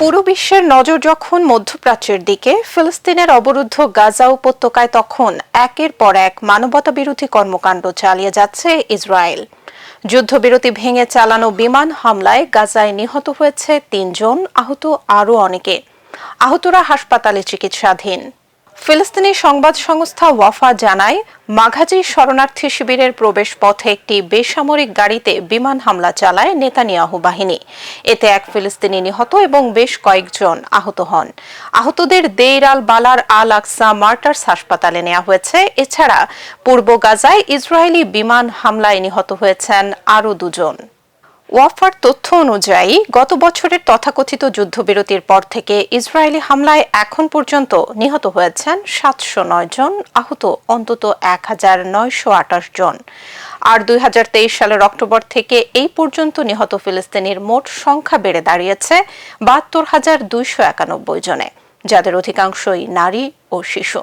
পুরো বিশ্বের নজর যখন মধ্যপ্রাচ্যের দিকে, ফিলিস্তিনের অবরুদ্ধ গাজা উপত্যকায় তখন একের পর এক মানবতাবিরোধী কর্মকাণ্ড চালিয়ে যাচ্ছে ইসরায়েল। যুদ্ধবিরতি ভেঙে চালানো বিমান হামলায় গাজায় নিহত হয়েছে ৩ জন, আহত আরও অনেকে। আহতরা হাসপাতালে চিকিৎসাধীন। ফিলিস্তিনি সংবাদ সংস্থা ওয়াফা জানায়, মাঘাজি শরণার্থী শিবিরের প্রবেশ পথে একটি বেসামরিক গাড়িতে বিমান হামলা চালায় নেতানিয়াহু বাহিনী। এতে এক ফিলিস্তিনি নিহত এবং বেশ কয়েকজন আহত হন। আহতদের দেইর আল বালার আল আকসা মার্টার্স হাসপাতালে নেওয়া হয়েছে। এছাড়া পূর্ব গাজায় ইসরায়েলি বিমান হামলায় নিহত হয়েছেন আরও ২ জন। ওয়াফার তথ্য অনুযায়ী গত বছরের তথাকথিত যুদ্ধবিরতির পর থেকে ইসরায়েলি হামলায় এখন পর্যন্ত নিহত হয়েছেন ৭০৯ জন, আহত অন্তত ১,৯২৮ জন। আর ২০২৩ সালের অক্টোবর থেকে এই পর্যন্ত নিহত ফিলিস্তিনির মোট সংখ্যা বেড়ে দাঁড়িয়েছে ৭২,২৯১ জনে, যাদের অধিকাংশই নারী ও শিশু।